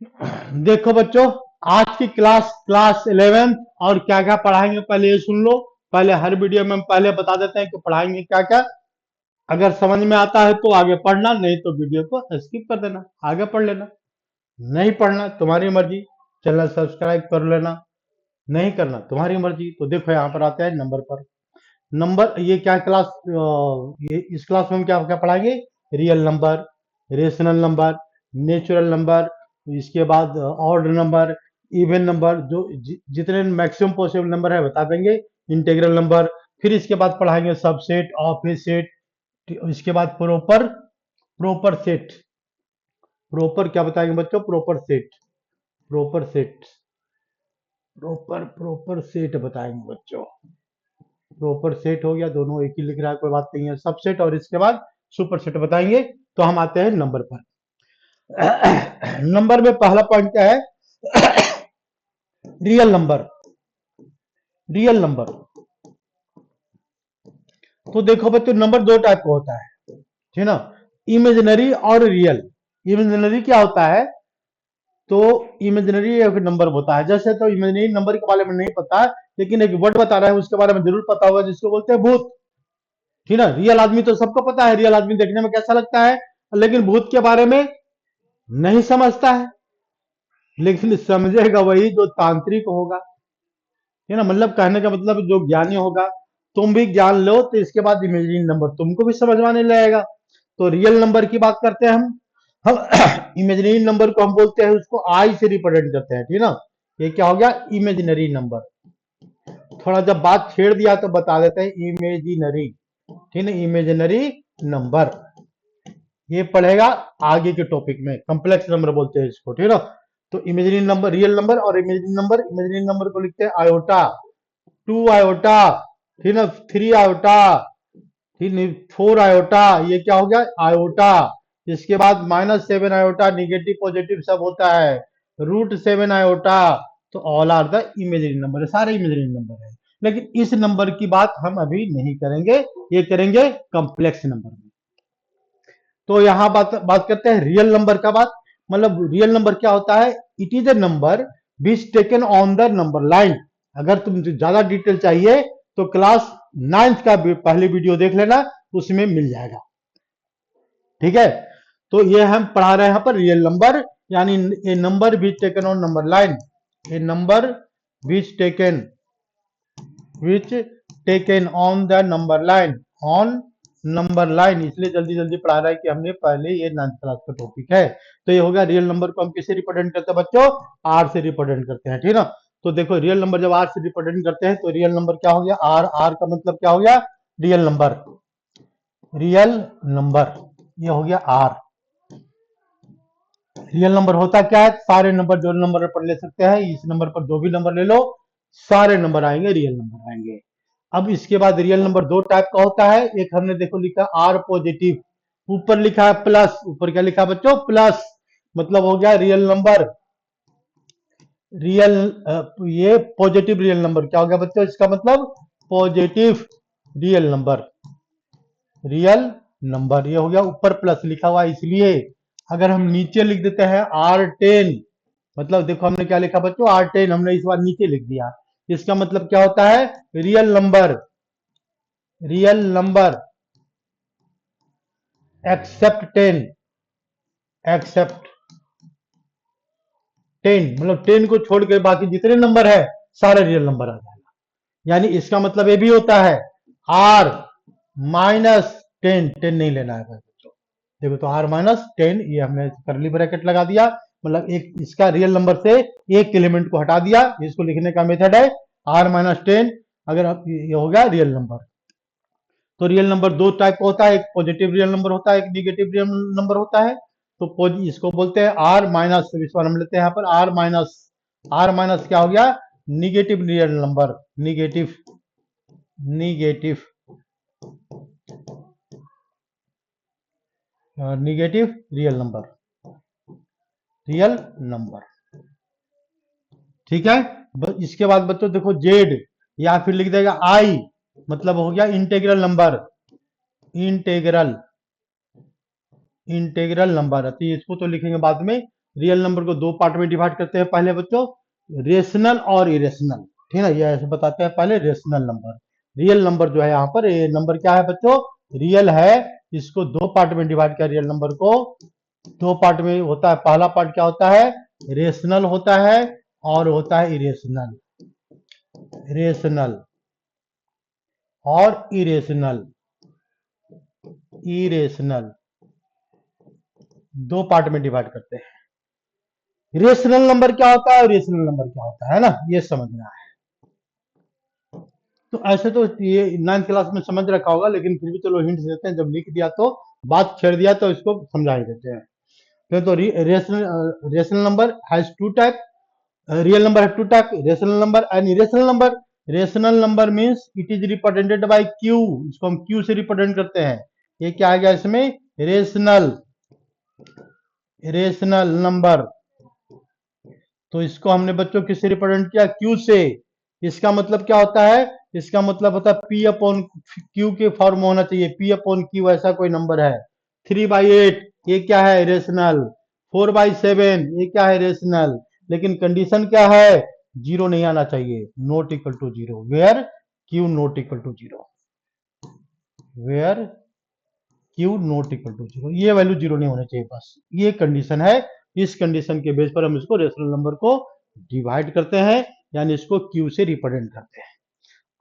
देखो बच्चों, आज की क्लास 11 और क्या क्या पढ़ाएंगे पहले ये सुन लो। पहले हर वीडियो में हम पहले बता देते हैं कि पढ़ाएंगे क्या क्या। अगर समझ में आता है तो आगे पढ़ना, नहीं तो वीडियो को स्किप कर देना, आगे पढ़ लेना। नहीं पढ़ना तुम्हारी मर्जी, चैनल सब्सक्राइब कर लेना। नहीं करना तुम्हारी मर्जी। तो देखो यहाँ पर आते हैं नंबर पर। नंबर ये क्या क्लास, ये इस क्लास में हम क्या क्या पढ़ाएंगे? Real number, rational number, natural number, इसके बाद ऑड नंबर, इवन नंबर, जो जितने मैक्सिमम पॉसिबल नंबर है बता देंगे, इंटीग्रल नंबर। फिर इसके बाद पढ़ाएंगे सबसेट, ऑफिस सेट, इसके बाद प्रॉपर प्रॉपर सेट। प्रॉपर क्या बताएंगे बच्चों? Proper set, proper set, proper set बताएंगे बच्चों। प्रॉपर सेट हो गया, दोनों एक ही लिख रहा है, कोई बात नहीं है। सबसेट और इसके बाद सुपर सेट बताएंगे। तो हम आते हैं नंबर पर। नंबर में पहला पॉइंट क्या है? Real number. रियल नंबर, तो देखो बच्चों, नंबर दो टाइप का होता है, ठीक है ना? इमेजिनरी और रियल। इमेजिनरी क्या होता है? तो इमेजिनरी एक नंबर होता है, जैसे तो इमेजिनरी नंबर के बारे में नहीं पता है, लेकिन एक वर्ड बता रहा है उसके बारे में जरूर पता होगा, जिसको बोलते हैं भूत। ठीक है ना? रियल आदमी तो सबको पता है, रियल आदमी देखने में कैसा लगता है, लेकिन भूत के बारे में नहीं समझता है। लेकिन समझेगा वही जो तांत्रिक होगा, है ना? मतलब कहने का मतलब जो ज्ञानी होगा। तुम भी ज्ञान लो तो इसके बाद इमेजिनरी नंबर तुमको भी समझ में आने लगेगा। तो रियल नंबर की बात करते हैं हम इमेजिनरी नंबर को हम बोलते हैं, उसको आई से रिप्रेजेंट करते हैं, ठीक है ना? ये क्या हो गया? Imaginary number. थोड़ा जब बात छेड़ दिया तो बता देते हैं इमेजिनरी, ठीक है? इमेजिनरी नंबर ये पढ़ेगा आगे के टॉपिक में, कॉम्प्लेक्स नंबर बोलते हैं इसको, ठीक है ना? तो इमेजिनरी नंबर, रियल नंबर और इमेजिनरी नंबर। इमेजिनरी नंबर को लिखते हैं आयोटा, 2 आयोटा, ठीक है ना? 3 आयोटा, ठीक है, 4 आयोटा, ये क्या हो गया? आयोटा। इसके बाद -7 आयोटा, निगेटिव पॉजिटिव सब होता है, √7 आयोटा। तो all are the imaginary number, सारे इमेजिनरी नंबर है। लेकिन इस नंबर की बात हम अभी नहीं करेंगे, ये करेंगे कॉम्प्लेक्स नंबर में। तो यहां बात बात करते हैं रियल नंबर का। बात मतलब रियल नंबर क्या होता है? It is A number which taken on the number line. अगर तुम ज्यादा डिटेल चाहिए तो क्लास 9th का पहले वीडियो देख लेना, उसमें मिल जाएगा, ठीक है? तो ये हम पढ़ा रहे हैं यहाँ पर रियल नंबर, यानी a number which taken on number line. A number which taken, which taken on the number line, on number line. इसलिए जल्दी जल्दी पढ़ा रहा है कि हमने पहले ये 9th क्लास का टॉपिक है। तो ये हो गया रियल नंबर को हम किससे रिप्रेजेंट करते हैं बच्चों? आर से रिप्रेजेंट करते हैं, ठीक है ना? तो देखो रियल नंबर जब आर से रिप्रेजेंट करते हैं तो रियल नंबर क्या हो गया? आर। आर का मतलब क्या हो गया? Real number. रियल नंबर, ये हो गया आर। रियल नंबर होता क्या है? सारे नंबर जो नंबर पर ले सकते हैं, इस नंबर पर जो भी नंबर ले लो, सारे नंबर आएंगे, रियल नंबर आएंगे। अब इसके बाद रियल नंबर दो टाइप का होता है। एक हमने देखो लिखा आर पॉजिटिव, ऊपर लिखा है प्लस। ऊपर क्या लिखा है बच्चों? प्लस। मतलब हो गया रियल नंबर। रियल ये पॉजिटिव रियल नंबर क्या हो गया बच्चों? इसका मतलब positive real number. Real number ये हो गया, ऊपर प्लस लिखा हुआ है इसलिए। अगर हम नीचे लिख देते हैं R10, मतलब देखो हमने क्या लिखा बच्चों? R10 हमने इस बार नीचे लिख दिया। इसका मतलब क्या होता है? Real number. Real number except 10, except 10, मतलब 10 को छोड़ के बाकी जितने नंबर है सारे रियल नंबर आ जाएगा। यानी इसका मतलब ये भी होता है R-10, 10 नहीं लेना है भाई बच्चों। देखो तो R-10, ये हमने करली ब्रैकेट लगा दिया, मतलब एक इसका रियल नंबर से एक एलिमेंट को हटा दिया। इसको लिखने का मेथड है R-10। अगर आप ये हो गया रियल नंबर। तो रियल नंबर दो टाइप का होता है, एक पॉजिटिव रियल नंबर होता है, एक निगेटिव रियल नंबर होता है। तो इसको बोलते हैं आर माइनस। इस बार हम लेते हैं यहाँ पर आर माइनस। आर माइनस क्या हो गया? Negative real number. Negative, negative, negative real number, real number, ठीक है? इसके बाद बच्चों देखो जेड, या फिर लिख देगा आई, मतलब हो गया integral number. Integral, integral number, तो इसको तो लिखेंगे बाद में। रियल नंबर को दो पार्ट में डिवाइड करते हैं पहले बच्चों, रेशनल और इरेशनल, ठीक है ना। ये ऐसे बताते हैं पहले रेशनल नंबर। रियल नंबर जो है यहाँ पर, ये नंबर क्या है बच्चों, रियल है। इसको दो पार्ट में डिवाइड किया, रियल नंबर को दो पार्ट में होता है। पहला पार्ट क्या होता है, रेशनल होता है, और होता है इरेशनल, रेशनल और इरेशनल, इरेशनल दो पार्ट में डिवाइड करते हैं। रेशनल नंबर क्या होता है और रेशनल नंबर क्या होता है ना, ये समझना है। तो ऐसे तो ये 9th क्लास में समझ रखा होगा, लेकिन फिर भी चलो हिंट देते हैं, जब लिख दिया तो बात छेड़ दिया तो इसको समझा ही देते हैं। तो rational number has two type, real number है two type, rational number and irrational number. Rational number means it is represented by Q, इसको हम क्यू से रिप्रेजेंट करते हैं। ये क्या आ गया इसमें, रेशनल, रेशनल नंबर। तो इसको हमने बच्चों किससे रिप्रेजेंट किया, क्यू से। इसका मतलब क्या होता है, इसका मतलब होता है पी अपॉन क्यू के फॉर्म में होना चाहिए, पी अपॉन क्यू ऐसा कोई नंबर है। 3/8 ये क्या है, रेशनल। 4/7 ये क्या है, रेशनल। लेकिन कंडीशन क्या है, जीरो नहीं आना चाहिए, not equal to zero, where q not equal to zero, where q not equal to zero, ये वैल्यू जीरो नहीं होनी चाहिए, बस ये कंडीशन है। इस कंडीशन के बेस पर हम इसको रेशनल नंबर को डिवाइड करते हैं, यानी इसको क्यू से रिप्रेजेंट करते हैं।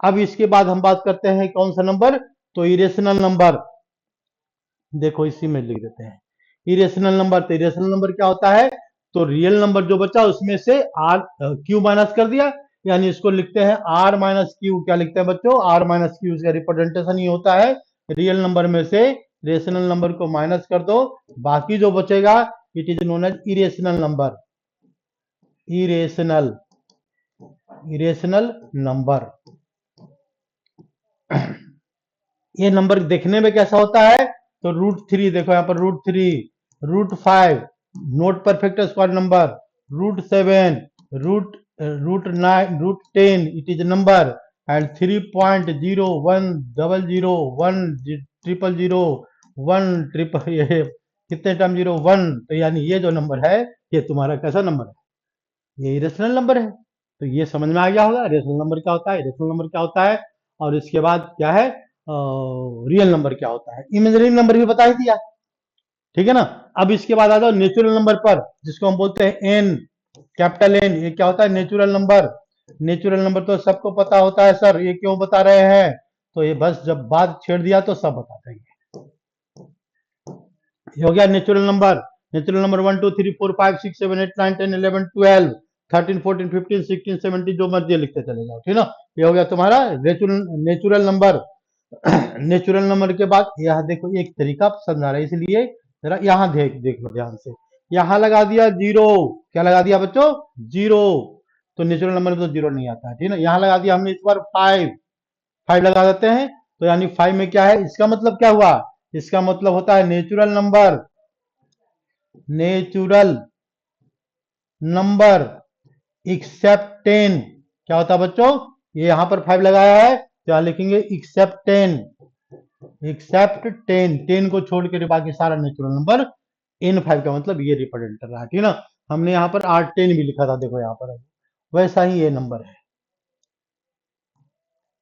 अब इसके बाद हम बात करते हैं कौन सा नंबर, तो इरेशनल नंबर। देखो इसी में लिख देते हैं इरेशनल नंबर। तो इरेशनल नंबर क्या होता है, तो रियल नंबर जो बचा उसमें से आर क्यू माइनस कर दिया, यानी इसको लिखते हैं आर माइनस क्यू। क्या लिखते हैं बच्चों, आर माइनस क्यू, इसका रिप्रेजेंटेशन ही होता है। रियल नंबर में से रेशनल नंबर को माइनस कर दो, बाकी जो बचेगा it is known as irrational number, irrational, irrational number. ये नंबर देखने में कैसा होता है, तो √3, देखो यहाँ पर √3, √5 note perfect square number, √7, √9, √10 it is number, and 3.01001001000 ये कितने टाइम 01, तो यानी ये जो नंबर है ये तुम्हारा कैसा नंबर है, ये इरेशनल नंबर है। तो ये समझ में आ गया होगा रेशनल नंबर क्या होता है, इरेशनल नंबर क्या होता है, और इसके बाद क्या है, रियल नंबर क्या होता है। इमेजिनरी नंबर भी बता ही दिया, ठीक है ना। अब इसके बाद आ जाओ नेचुरल नंबर पर, जिसको हम बोलते हैं एन, कैपिटल एन। ये क्या होता है, नेचुरल नंबर। नेचुरल नंबर तो सबको पता होता है, सर ये क्यों बता रहे हैं, तो ये बस जब बात छेड़ दिया तो सब बता देंगे। हो गया नेचुरल नंबर। नेचुरल नंबर 1 2 3 4 5 6 7 8 9 10 11 12 13 14 15 16 17 जो मर्जी लिखते चले जाओ, ठीक ना। ये हो गया तुम्हारा नेचुरल नंबर। नेचुरल नंबर के बाद यहाँ देखो एक तरीका समझा रहा है, इसलिए जरा यहाँ देख लो ध्यान से। यहाँ लगा दिया जीरो, क्या लगा दिया बच्चों, जीरो। तो नेचुरल नंबर में तो जीरो नहीं आता है, ठीक है ना। यहाँ लगा दिया हमने इस बार 5, 5 लगा देते हैं, तो यानी 5 में क्या है, इसका मतलब क्या हुआ, इसका मतलब होता है natural number, natural number except 10। क्या होता है बच्चों, ये यहां पर 5 लगाया है, तो यहां लिखेंगे एक्सेप्ट 10, एक्सेप्ट 10, 10 को छोड़ के बाकी सारा नेचुरल नंबर। N5 का मतलब ये रिप्रेजेंट कर रहा है, ठीक है ना। हमने यहाँ पर R10 भी लिखा था, देखो यहाँ पर वैसा ही ये नंबर है,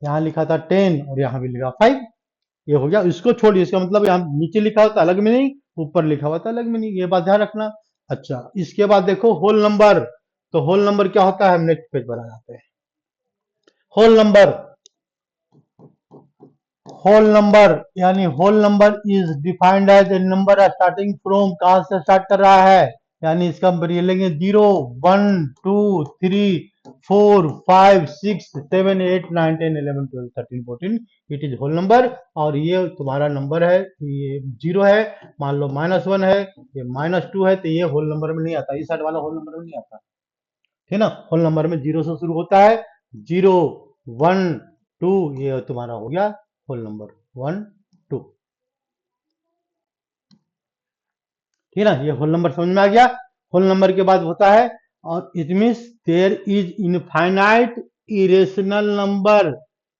यहाँ लिखा था 10 और यहाँ भी लिखा 5। ये हो गया, इसको छोड़िए, इसका मतलब यहाँ नीचे लिखा होता अलग में नहीं, ऊपर लिखा हुआ था अलग में नहीं, ये बात ध्यान रखना। अच्छा, इसके बाद देखो होल नंबर। तो होल नंबर क्या होता है, हम नेक्स्ट पेज पर आ जाते हैं। होल नंबर, होल नंबर यानी whole number is defined as a number starting from, कहां से स्टार्ट कर रहा है, यानी इसका ये लेंगे 0 1 2 3 4 5 6 7 8 9 10 11 12 13 14, इट इज होल नंबर। और ये तुम्हारा नंबर है, ये 0 है, मान लो -1 है, ये -2 है, तो ये होल नंबर में नहीं आता, इस साइड वाला होल नंबर में नहीं आता, ठीक ना। होल नंबर में 0 से शुरू होता है, 0 1 2, ये तुम्हारा हो गया होल नंबर 1 2, ठीक है ना। ये होल नंबर समझ में आ गया। होल नंबर के बाद होता है, और it means there is infinite irrational number.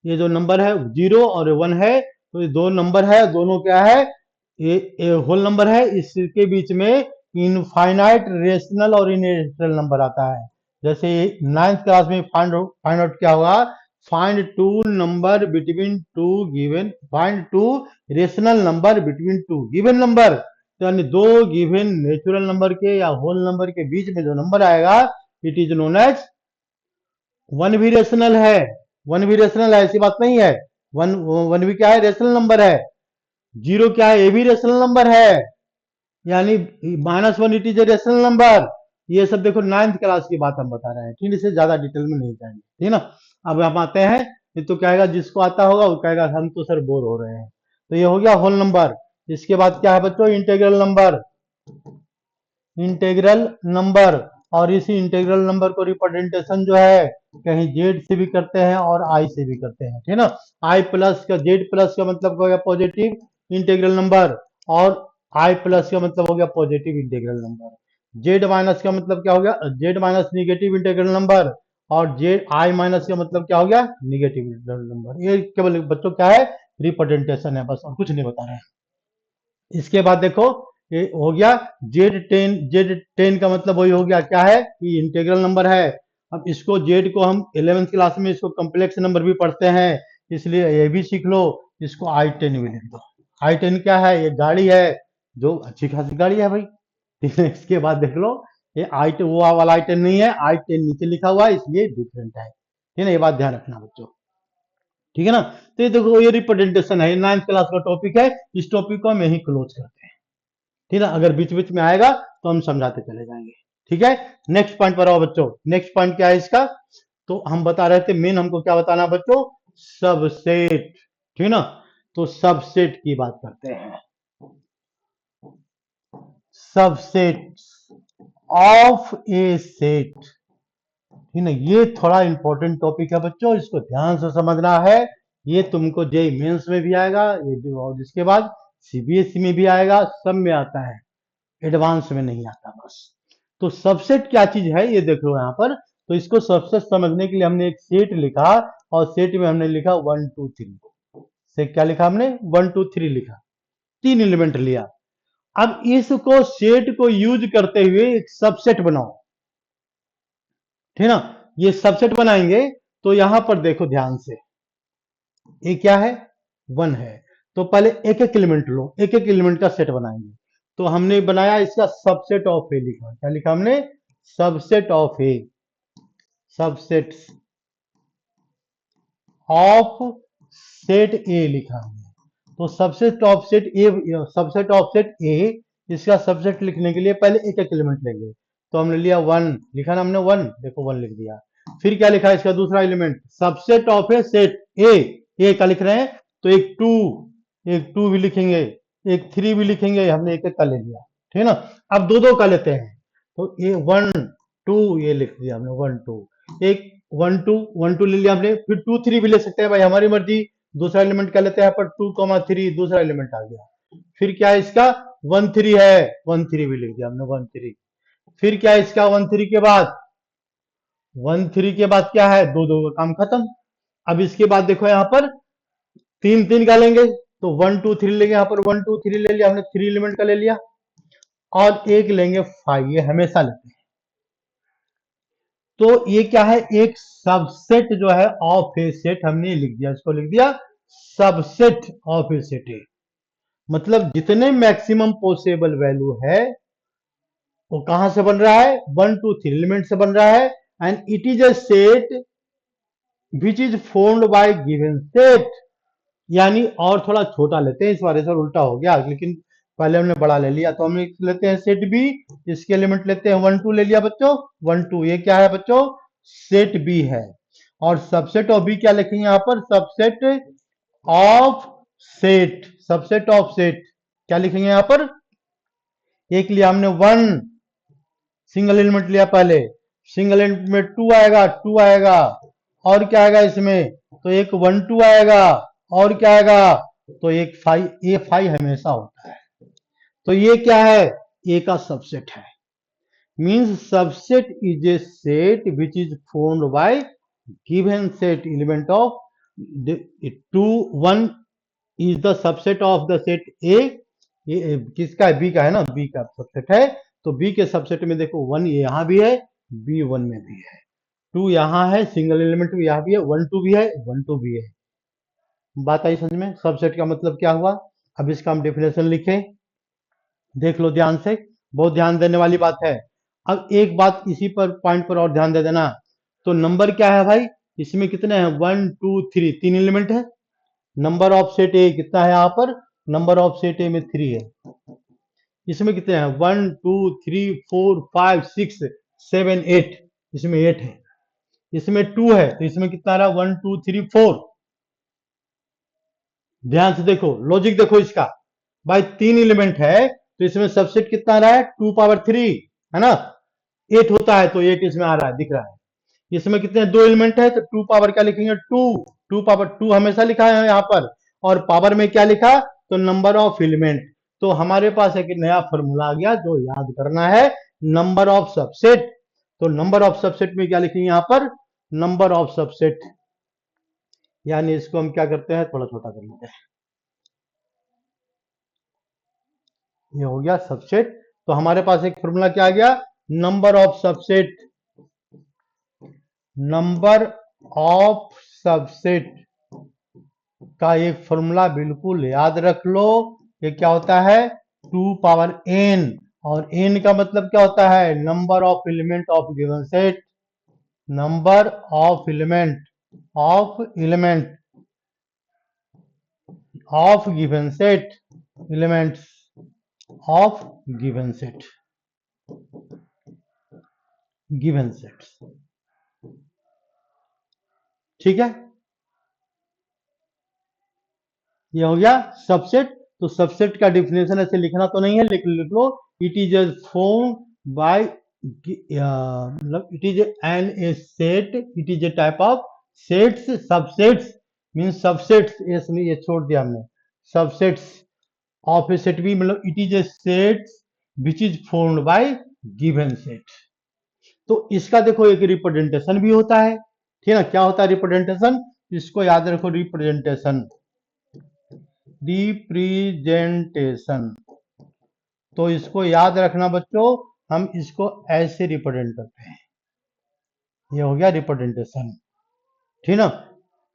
ये जो नंबर है 0 और 1 है, तो ये दो नंबर है, दोनों क्या है, ये होल नंबर है, इसके बीच में इनफाइनाइट रेशनल और इनरेशनल नंबर आता है। जैसे 9th क्लास में फाइंड आउट क्या होगा, find two number between two given, find two rational number between two given number. तो यानी दो गिवन नेचुरल नंबर के या होल नंबर के बीच में जो नंबर आएगा, it is known as one भी रेशनल है। वन भी रेशनल है, ऐसी बात नहीं है। वन वन भी क्या है, रेशनल नंबर है। जीरो क्या है, ये भी रेशनल नंबर है, यानी -1 it is a rational number. ये सब देखो 9th क्लास की बात हम बता रहे हैं, ठीक है, इससे ज्यादा डिटेल में नहीं जाएंगे, ठीक है ना। अब हम आते हैं, ये तो कहेगा जिसको आता होगा वो कहेगा हम तो सर बोर हो रहे हैं। तो ये हो गया होल नंबर। इसके बाद क्या है बच्चों, इंटीग्रल नंबर। इंटीग्रल नंबर, और इसी इंटीग्रल नंबर को रिप्रेजेंटेशन जो है कहीं जेड से भी करते हैं और आई से भी करते हैं, ठीक है ना। आई प्लस का, जेड प्लस का मतलब हो गया पॉजिटिव इंटीग्रल नंबर, और आई प्लस का मतलब हो गया positive integral number. Z minus का मतलब क्या हो गया, Z minus negative integral number, और जेड आई माइनस का मतलब क्या हो गया, निगेटिव इंटीग्रल नंबर। ये केवल बच्चों क्या है, रिप्रेजेंटेशन है बस, और कुछ नहीं बता रहे हैं। इसके बाद देखो ये हो गया जेड 10, जेड 10 का मतलब वही हो गया क्या है कि इंटीग्रल नंबर है। अब इसको जेड को हम 11th क्लास में इसको कॉम्प्लेक्स नंबर भी पढ़ते हैं, इसलिए ये भी सीख लो। इसको I10 भी लिख दो। I10 क्या है, ये गाड़ी है, जो अच्छी खासी गाड़ी है भाई, ठीक है। इसके बाद देख लो, ये I10 वो वाला I10 नहीं है, I10 नीचे लिखा हुआ है, इसलिए डिफरेंट है, ठीक है ना। ये बात ध्यान रखना बच्चों, ठीक है ना। तो ये देखो ये रिप्रेजेंटेशन है, 9th क्लास का टॉपिक है। इस टॉपिक को हम यही क्लोज करते हैं, ठीक है ना। अगर बीच बीच में आएगा तो हम समझाते चले जाएंगे, ठीक है। नेक्स्ट पॉइंट पर आओ बच्चों। नेक्स्ट पॉइंट क्या है इसका, तो हम बता रहे थे मेन हमको क्या बताना बच्चों, सबसेट, ठीक है ना। तो सबसेट की बात करते हैं, सबसेट ऑफ ए सेट, ठीक है। ये थोड़ा इंपॉर्टेंट टॉपिक है बच्चों, इसको ध्यान से समझना है। ये तुमको जेई मेंस में भी आएगा, ये और इसके बाद सीबीएसई में भी आएगा, सब में आता है, एडवांस में नहीं आता बस। तो सबसेट क्या चीज है ये देख लो यहाँ पर। तो इसको सबसेट समझने के लिए हमने एक सेट लिखा, और सेट में हमने लिखा 1 2 3 से, क्या लिखा हमने, 1 2 3 लिखा, 3 एलिमेंट लिया। अब इसको सेट को यूज करते हुए एक सबसेट बनाओ, ठीक है ना। ये सबसेट बनाएंगे तो यहां पर देखो ध्यान से, ये क्या है, 1 है। तो पहले एक एक एलिमेंट लो, एक एक एलिमेंट का सेट बनाएंगे। तो हमने बनाया इसका सबसेट ऑफ ए लिखा, क्या लिखा हमने, subset of A, subset of set ए लिखा हमने। तो subset of set A, subset of set ए, इसका सबसेट लिखने के लिए पहले एक एक एलिमेंट लेंगे। तो हमने लिया 1, लिखा ना हमने 1, देखो 1 लिख दिया। फिर क्या लिखा इसका दूसरा element, subset of a set ए का लिख रहे हैं, तो एक 2, एक 2 भी लिखेंगे, एक 3 भी लिखेंगे, हमने एक एक का ले लिया, ठीक है ना। अब दो दो का लेते हैं, तो ये 1 2 ये लिख दिया हमने, 1 2, एक 1 2 1 2 ले लिया हमने, फिर 2 3 भी ले सकते हैं भाई, हमारी मर्जी। दूसरा एलिमेंट क्या लेते हैं पर 2 3, दूसरा एलिमेंट आ गया। फिर क्या है इसका 1 3 है, 1 3 भी लिख दिया हमने, 1 3। फिर क्या है इसका 1 3 के बाद, 1 3 के बाद क्या है, दो दो का काम खत्म। अब इसके बाद देखो यहाँ पर 3 3 का लेंगे, तो 1 2 3 लेंगे, यहाँ पर 1 2 3 ले लिया हमने, 3 एलिमेंट का ले लिया, और एक लेंगे 5, ये हमेशा लेते हैं। तो ये क्या है, एक सबसेट जो है ऑफ ए सेट, हमने लिख दिया, इसको लिख दिया सबसेट ऑफ ए सेट ए। मतलब जितने मैक्सिमम पॉसिबल वैल्यू है वो कहां से बन रहा है, 1 2 3 एलिमेंट से बन रहा है, and it is A set which is formed by given set. यानी और थोड़ा छोटा लेते हैं, इस बार ऐसा उल्टा हो गया, लेकिन पहले हमने बड़ा ले लिया, तो हम लेते हैं सेट बी, इसके एलिमेंट लेते हैं 1 2 ले लिया बच्चों, 1 2 ये क्या है बच्चों, सेट बी है। और सबसेट ऑफ बी क्या लिखेंगे यहाँ पर, subset of set, subset of set क्या लिखेंगे यहाँ पर, एक लिया हमने 1 सिंगल एलिमेंट लिया पहले, सिंगल एलिमेंट में 2 आएगा, 2 आएगा, और क्या आएगा इसमें, तो एक 1 2 आएगा, और क्या आएगा, तो एक 5, ये 5 हमेशा होता है। तो ये क्या है, ए का सबसेट है। Means subset is a set which is formed by given set element of 2 1 is the subset of the set ए। ये किसका है, बी का है ना, बी का सबसेट है। तो बी के सबसेट में देखो 1 यहाँ भी है, बी 1 में भी है, 2 यहाँ है, सिंगल एलिमेंट भी यहाँ भी है, 1 2 भी है, 1 2 भी है। बात आई समझ में? सबसेट का मतलब क्या हुआ? अब इसका हम डेफिनेशन लिखें, देख लो ध्यान से, बहुत ध्यान देने वाली बात है। अब एक बात इसी पर पॉइंट पर और ध्यान दे देना, तो नंबर क्या है भाई? इसमें कितने हैं? 1 2 3, 3 एलिमेंट है। नंबर ऑफ सेट ए कितना है यहाँ पर? नंबर ऑफ सेट ए में 3 है। इसमें कितने हैं? 1 2 3 4 5 6 7 8, इसमें 8 है। इसमें 2 है, तो इसमें कितना रहा? 1 2 3 4। ध्यान से देखो, लॉजिक देखो इसका भाई, 3 एलिमेंट है तो इसमें सबसेट कितना रहा है? 2 पावर 3 है ना, 8 होता है, तो 8 इसमें आ रहा है, दिख रहा है। इसमें कितने? 2 एलिमेंट है, तो 2 पावर क्या लिखेंगे? 2, 2 पावर 2 हमेशा लिखा है यहाँ पर, और पावर में क्या लिखा? तो नंबर ऑफ एलिमेंट। तो हमारे पास एक नया फॉर्मूला आ गया जो याद करना है, नंबर ऑफ सबसेट। तो नंबर ऑफ सबसेट में क्या लिखेंगे यहाँ पर? नंबर ऑफ सबसेट, यानी इसको हम क्या करते हैं, थोड़ा छोटा कर लेते हैं, ये हो गया सबसेट। तो हमारे पास एक फॉर्मूला क्या आ गया? Number of subset, number of subset का एक फॉर्मूला बिल्कुल याद रख लो। ये क्या होता है? 2 पावर n, और n का मतलब क्या होता है? Number of element of given set, number of element of given set, elements of given set, given sets. ठीक है, ये हो गया सबसेट। तो सबसेट का डिफिनेशन ऐसे लिखना तो नहीं है, लेकिन लिख लो, it is a form by, मतलब it is an a set, it is a type of sets, subsets means subsets, ये छोड़ दिया हमने, सबसेट्स ऑफ ए सेट भी, मतलब it is A set which is formed by given set. तो इसका देखो एक रिप्रेजेंटेशन भी होता है, ठीक है ना? क्या होता है रिप्रेजेंटेशन? इसको याद रखो, रिप्रेजेंटेशन, रिप्रेजेंटेशन। तो इसको याद रखना बच्चों, हम इसको ऐसे रिप्रेजेंट करते हैं, ये हो गया रिप्रेजेंटेशन, ठीक ना?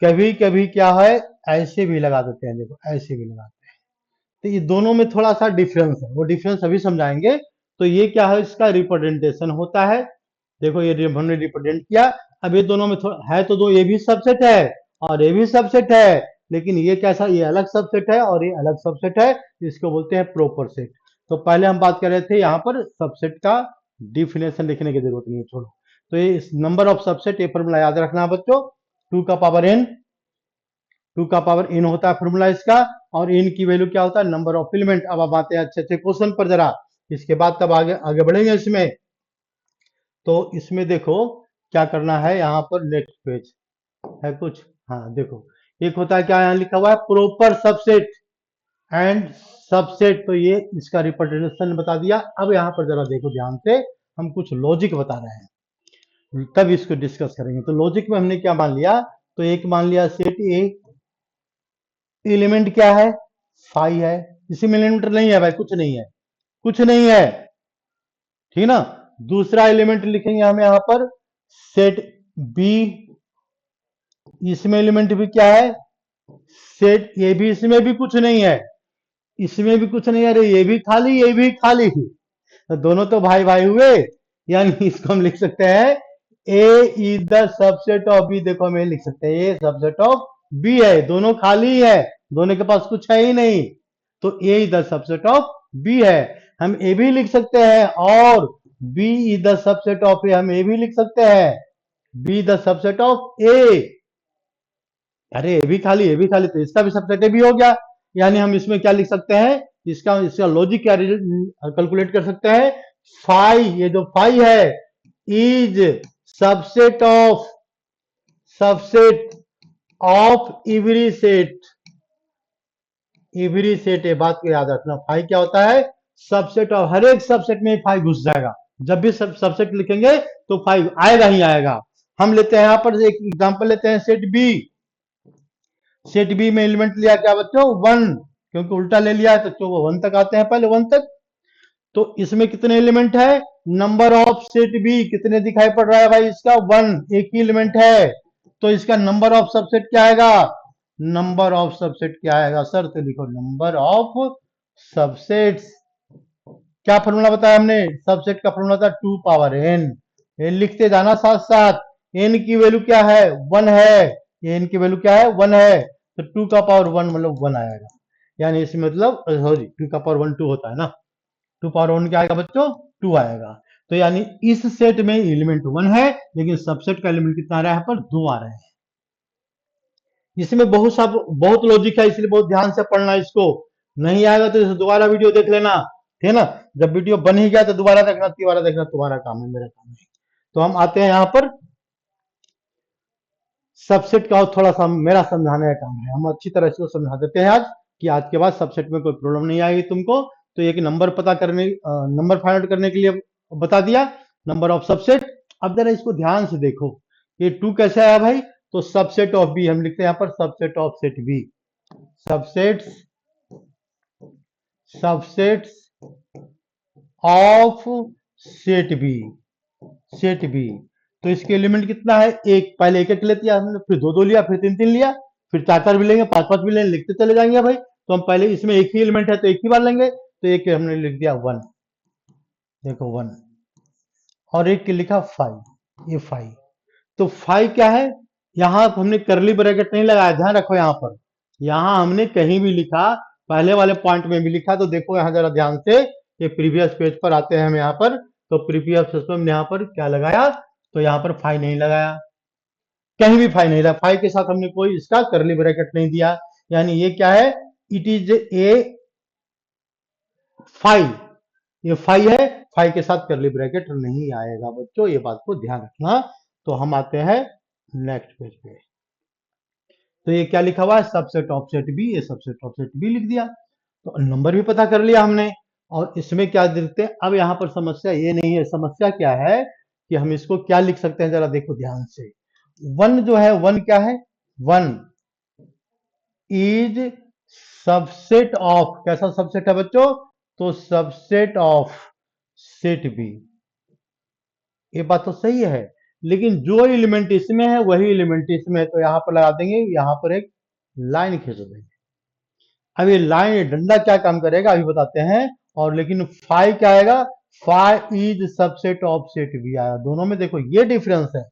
कभी कभी क्या है, ऐसे भी लगा देते हैं, देखो ऐसे भी लगाते हैं। तो ये दोनों में थोड़ा सा डिफरेंस है, वो डिफरेंस अभी समझाएंगे। तो ये क्या है? इसका रिप्रेजेंटेशन होता है। देखो ये हमने रिप्रेजेंट किया। अब ये दोनों में थोड़ा है, तो दो ये भी सबसेट है और ये भी सबसेट है, लेकिन ये कैसा? ये अलग सबसेट है और ये अलग सबसेट है, इसको बोलते हैं प्रॉपर सेट। तो पहले हम बात कर रहे थे, यहाँ पर सबसेट का डिफिनेशन लिखने की जरूरत नहीं है, छोड़ो। तो ये नंबर ऑफ सबसेट, ये फॉर्मूला याद रखना है बच्चों, 2 का पावर n, 2 का पावर n होता है फॉर्मूला इसका, और n की वैल्यू क्या होता है? Number of element. अब आप आते हैं अच्छे अच्छे क्वेश्चन पर जरा, इसके बाद तब आगे आगे बढ़ेंगे इसमें। तो इसमें देखो क्या करना है, यहाँ पर नेक्स्ट पेज है कुछ, हाँ देखो, एक होता है क्या, यहाँ लिखा हुआ है प्रॉपर सबसेट एंड सबसेट। तो ये इसका रिप्रेजेंटेशन बता दिया। अब यहाँ पर जरा देखो ध्यान से, हम कुछ लॉजिक बता रहे हैं, तब इसको डिस्कस करेंगे। तो लॉजिक में हमने क्या मान लिया? तो एक मान लिया सेट ए, एलिमेंट क्या है? 5 है। इसी में एलिमेंट नहीं है भाई, कुछ नहीं है, कुछ नहीं है, ठीक ना? दूसरा एलिमेंट लिखेंगे हम यहाँ पर सेट बी, इसमें एलिमेंट भी क्या है? सेट ए भी, इसमें भी कुछ नहीं है, इसमें भी कुछ नहीं है, अरे ये भी खाली, ये भी खाली, तो दोनों तो भाई भाई हुए। यानी इसको हम लिख सकते हैं A is the subset of B. देखो हम ये लिख सकते हैं, ए सबसेट ऑफ बी है, दोनों खाली है, दोनों के पास कुछ है ही नहीं, तो A is the subset of B है। हम ए भी लिख सकते हैं, और B is the subset of A, हम ए भी लिख सकते हैं, B the subset of A. अरे ए भी खाली, ए भी खाली, तो इसका भी सबसेट ए भी हो गया। यानी हम इसमें क्या लिख सकते हैं, इसका इसका लॉजिक क्या कैलकुलेट कर सकते हैं? फाई, ये जो फाई है, is subset of every set, every set. ये बात को याद रखना, फाई क्या होता है? सबसेट ऑफ, हर एक सबसेट में फाई घुस जाएगा। जब भी सबसेट लिखेंगे तो फाई आएगा ही आएगा। हम लेते हैं यहाँ पर एक एग्जांपल लेते हैं, सेट बी। सेट बी में एलिमेंट लिया क्या बच्चों? 1, क्योंकि उल्टा ले लिया है तो 1 तक आते हैं, पहले 1 तक। तो इसमें कितने एलिमेंट है, नंबर ऑफ सेट बी कितने दिखाई पड़ रहा है भाई, इसका 1, एक ही एलिमेंट है, तो इसका नंबर ऑफ सबसेट क्या आएगा, नंबर ऑफ सबसेट क्या आएगा सर, तो लिखो नंबर ऑफ सबसेट्स। क्या फॉर्मूला बताया हमने, सबसेट का फॉर्मूला था 2 पावर n, ये लिखते जाना साथ साथ। n की वैल्यू क्या है, 1 है, n की वैल्यू क्या है, 1 है, तो 2 का पावर 1 मतलब 1 आएगा, यानी इसमें मतलब सॉरी 2 का पावर 1 2 होता है ना, 2 पावर 1 क्या आएगा बच्चों, 2 आएगा। तो यानी इस सेट में एलिमेंट 1 है, लेकिन सबसेट का एलिमेंट कितना आ रहा है, यहाँ पर 2 आ रहे हैं। इसमें बहुत लॉजिक है, इसलिए बहुत ध्यान से पढ़ना इसको, नहीं आएगा तो दोबारा वीडियो देख लेना, ठीक है ना, जब वीडियो बन ही गया तो दोबारा देखना, तुम्हारा काम है, मेरा काम है। तो हम आते हैं यहाँ पर सबसेट का, थोड़ा सा मेरा समझाने का काम है, हम अच्छी तरह से समझा देते हैं आज, कि आज के बाद सबसेट में कोई प्रॉब्लम नहीं आएगी तुमको। तो एक नंबर पता करने, नंबर फाइंड आउट करने के लिए बता दिया, नंबर ऑफ सबसेट। अब जरा इसको ध्यान से देखो, ये 2 कैसे आया भाई, तो सबसेट ऑफ बी हम लिखते हैं यहाँ पर, subset of set B, subsets subsets of set B, set B. तो इसके एलिमेंट कितना है, एक, पहले एक एक लेते हमने, फिर दो दो लिया, फिर तीन तीन लिया, फिर चार चार भी लेंगे, पांच पांच भी लेंगे, लिखते चले जाएंगे भाई। तो हम पहले इसमें एक ही एलिमेंट है तो एक ही बार लेंगे, तो एक हमने लिख दिया 1, देखो 1, और एक लिखा 5, ये 5। तो 5 क्या है, यहां हमने करली ब्रैकेट नहीं लगाया, ध्यान रखो, यहां पर यहां हमने कहीं भी लिखा, पहले वाले पॉइंट में भी लिखा, तो देखो यहां जरा ध्यान से, ये प्रीवियस पेज पर आते हैं हम यहाँ पर, तो प्रीवियस पेज पर हमने यहाँ पर क्या लगाया, तो यहाँ पर 5 नहीं लगाया, कहीं भी 5 नहीं लगाया, 5 के साथ हमने कोई इसका करली ब्रैकेट नहीं दिया, यानी ये क्या है, इट इज ए 5, ये 5 है, 5 के साथ करली ब्रैकेट नहीं आएगा बच्चों, ये बात को ध्यान रखना। तो हम आते हैं नेक्स्ट पेज पे, तो ये क्या लिखा हुआ है, सबसेट ऑफ सेट बी, ये सबसेट ऑफ सेट बी लिख दिया, तो नंबर भी पता कर लिया हमने। और इसमें क्या देखते हैं, अब यहां पर समस्या ये नहीं है, समस्या क्या है कि हम इसको क्या लिख सकते हैं, जरा देखो ध्यान से, 1 जो है, 1 क्या है, 1 इज सबसेट ऑफ, कैसा सबसेट है बच्चों, तो सबसेट ऑफ सेट बी, ये बात तो सही है, लेकिन जो एलिमेंट इसमें है वही एलिमेंट इसमें है, तो यहां पर लगा देंगे, यहां पर एक लाइन खींच देंगे। अब ये लाइन डंडा क्या काम करेगा अभी बताते हैं, और लेकिन 5 क्या आएगा, 5 is subset of set B आया, दोनों में देखो ये डिफरेंस है,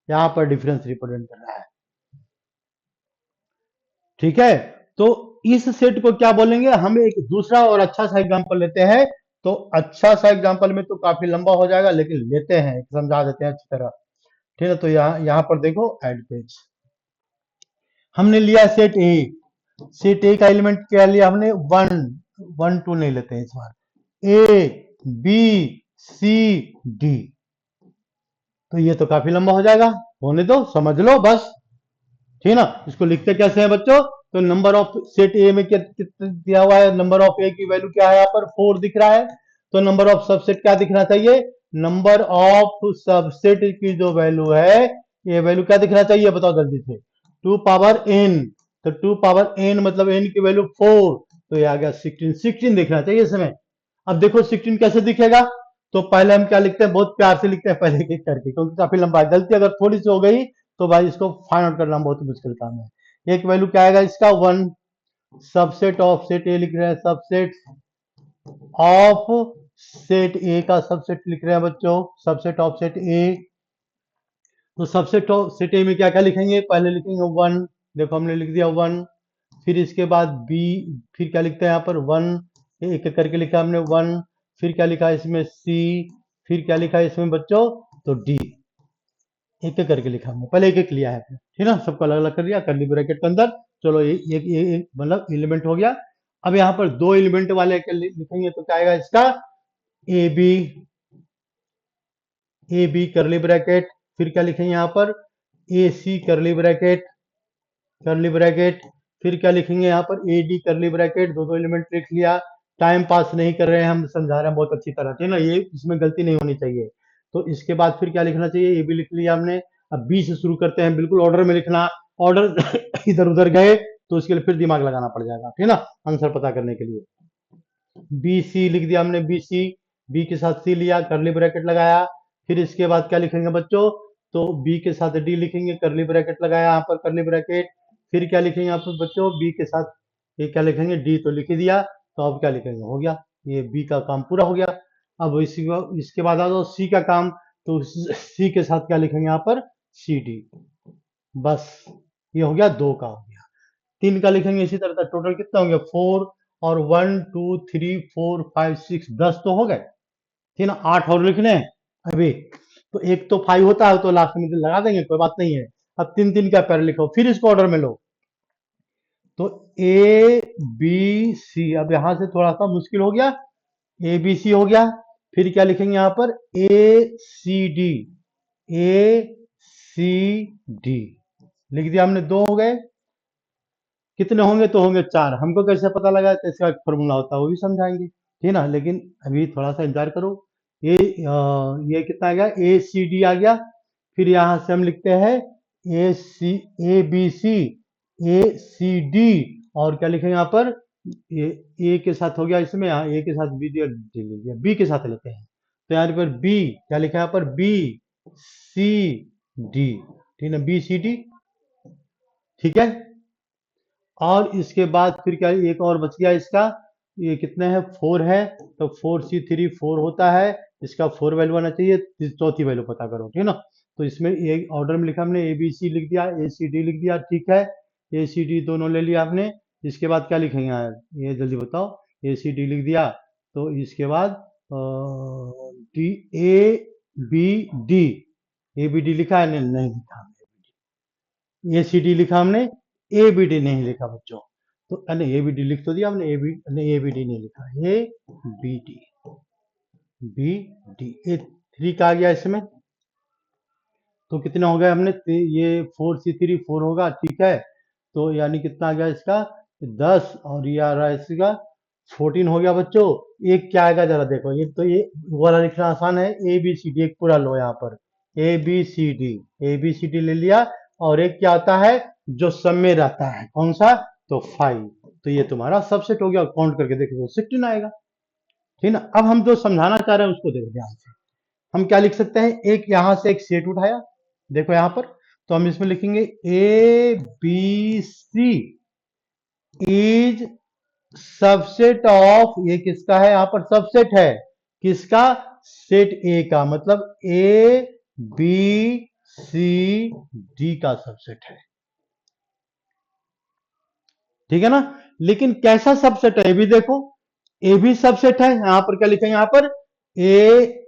यहां पर डिफरेंस रिप्रेजेंट कर रहा है, ठीक है। तो इस सेट को क्या बोलेंगे, हम एक दूसरा और अच्छा सा एग्जांपल लेते हैं, तो अच्छा सा एग्जांपल में तो काफी लंबा हो जाएगा, लेकिन लेते हैं, समझा देते हैं अच्छी तरह, ठीक है। तो यहां पर देखो एड पेज, हमने लिया सेट ए, सेट ए का एलिमेंट क्या लिया हमने, 1, 1 2 नहीं लेते हैं इस बार, ए बी सी डी, तो ये तो काफी लंबा हो जाएगा, होने दो, समझ लो बस, ठीक है ना। इसको लिखते कैसे हैं बच्चों, तो नंबर ऑफ सेट ए में क्या कितना दिया हुआ है, नंबर ऑफ ए की वैल्यू क्या है, यहाँ पर 4 दिख रहा है, तो नंबर ऑफ सबसेट क्या दिखना चाहिए, नंबर ऑफ सबसेट की जो वैल्यू है, ये वैल्यू क्या दिखना चाहिए, बताओ जल्दी से, 2 पावर n, तो 2 पावर n मतलब n की वैल्यू 4, तो ये आ गया 16, 16 दिखना चाहिए इसमें। अब देखो 16 कैसे दिखेगा, तो पहले हम क्या लिखते हैं, बहुत प्यार से लिखते हैं पहले एक करके, क्योंकि काफी लंबा है, गलती अगर थोड़ी सी हो गई तो भाई इसको फाइंड आउट करना बहुत मुश्किल काम है। एक वैल्यू क्या आएगा इसका 1, सबसेट ऑफ सेट ए लिख रहे हैं, सबसेट ऑफ सेट ए का सबसेट लिख रहे हैं बच्चों, सबसेट ऑफ सेट ए, तो सबसेट ऑफ सेट ए में क्या क्या लिखेंगे, पहले लिखेंगे 1, देखो हमने लिख दिया 1, फिर इसके बाद बी, फिर क्या लिखते हैं यहाँ पर 1, एक एक करके लिखा हमने 1, फिर क्या लिखा है इसमें सी, फिर क्या लिखा है इसमें बच्चों, तो डी, एक एक करके लिखा हमने, पहले एक एक लिया है, ठीक है ना, सबको अलग अलग कर लिया करली ब्रैकेट के अंदर, चलो ये मतलब एलिमेंट हो गया। अब यहाँ पर दो एलिमेंट वाले लिखेंगे तो क्या आएगा इसका, ए बी करली ब्रैकेट, फिर क्या लिखेंगे यहाँ पर, ए सी करली ब्रैकेट, करली ब्रैकेट, फिर क्या लिखेंगे यहाँ पर, ए डी करली ब्रैकेट, दो दो एलिमेंट लिख लिया, टाइम पास नहीं कर रहे हैं हम, समझा रहे हैं बहुत अच्छी तरह, ठीक है ना, ये इसमें गलती नहीं होनी चाहिए। तो इसके बाद फिर क्या लिखना चाहिए, ए भी लिख लिया हमने। अब बी से शुरू करते हैं, बिल्कुल ऑर्डर में लिखना, ऑर्डर इधर उधर गए तो इसके लिए फिर दिमाग लगाना पड़ जाएगा, ठीक है ना, आंसर पता करने के लिए। बी सी लिख दिया हमने, बी सी, बी के साथ सी लिया, करली ब्रैकेट लगाया, फिर इसके बाद क्या लिखेंगे बच्चों, तो बी के साथ डी लिखेंगे, करली ब्रैकेट लगाया यहाँ पर, करली ब्रैकेट, फिर क्या लिखेंगे यहाँ पर बच्चों, बी के साथ ये क्या लिखेंगे, डी तो लिख ही दिया, तो अब क्या लिखेंगे, हो गया, ये बी का काम पूरा हो गया। अब इसके बाद आ जाओ सी का काम, तो सी के साथ क्या लिखेंगे यहाँ पर, सी डी, बस ये हो गया, 2 का हो गया। 3 का लिखेंगे इसी तरह, टोटल कितना हो गया, 4, और 1 2 3 4 5 6 10 तो हो गए, ठीक ना, 8 और लिखने हैं अभी, तो एक तो 5 होता है तो लास्ट में लगा देंगे, कोई बात नहीं है। अब 3 3 का पैर लिखो, फिर इसको ऑर्डर में लो, तो ए बी सी, अब यहां से थोड़ा सा मुश्किल हो गया, ए बी सी हो गया, फिर क्या लिखेंगे यहां पर, ए सी डी, ए सी डी लिख दिया हमने, 2 हो गए, कितने होंगे, तो होंगे 4, हमको कैसे पता लगा, तो इसका एक फॉर्मूला होता है वो भी समझाएंगे, ठीक ना, लेकिन अभी थोड़ा सा इंतजार करो। ये कितना आ गया, ए सी डी आ गया, फिर यहां से हम लिखते हैं ए बी सी, ए सी डी, और क्या लिखेंगे यहाँ पर, ये ए के साथ हो गया इसमें, यहाँ ए के साथ बी डी लिख दिया, बी के साथ लेते हैं, तो यहाँ पर बी क्या लिखा है यहाँ पर, बी सी डी, ठीक है, बी सी डी, ठीक है। और इसके बाद फिर क्या, एक और बच गया इसका, ये कितने हैं, 4 है, तो 4C3 4 होता है, इसका 4 वैल्यू आना चाहिए, चौथी वैल्यू पता करो, ठीक है ना। तो इसमें एक ऑर्डर में लिखा हमने, ए बी सी लिख दिया, ए सी डी लिख दिया, ठीक है, ए सी डी दोनों ले लिया आपने। इसके बाद क्या लिखेंगे यार, ये जल्दी बताओ, ए सी डी लिख दिया, तो इसके बाद D, A B D, A B D लिखा है, नहीं लिखा, ए सी डी लिखा हमने, ए बी डी नहीं लिखा बच्चों, तो ए बी डी लिख तो दिया हमने, ए बी डी नहीं लिखा, A B D, B D, A 3 का आ गया इसमें, तो कितना हो गया हमने, ये 4C3 4 होगा, ठीक है, तो यानी कितना आ गया इसका, 10, और ये आ रहा है इसका 14 हो गया बच्चों। एक क्या आएगा जरा देखो, ये तो ये वाला लिखना आसान है, ए बी सी डी, एक पूरा लो यहाँ पर, A B C D, A B C D ले लिया, और एक क्या आता है जो सब में रहता है, कौन सा, तो 5, तो ये तुम्हारा सबसेट हो गया, काउंट करके देखो 16 आएगा, ठीक ना। अब हम जो समझाना चाह रहे हैं उसको देखो ध्यान से, हम क्या लिख सकते हैं, एक यहां से एक सेट उठाया, देखो यहां पर, तो हम इसमें लिखेंगे A B C is subset of, ये किसका है, यहां पर सबसेट है, किसका, सेट ए का, मतलब ए बी सी डी का सबसेट है, ठीक है ना। लेकिन कैसा सबसेट है, ये भी देखो, ए भी सबसेट है, यहां पर क्या लिखा है, यहां पर ए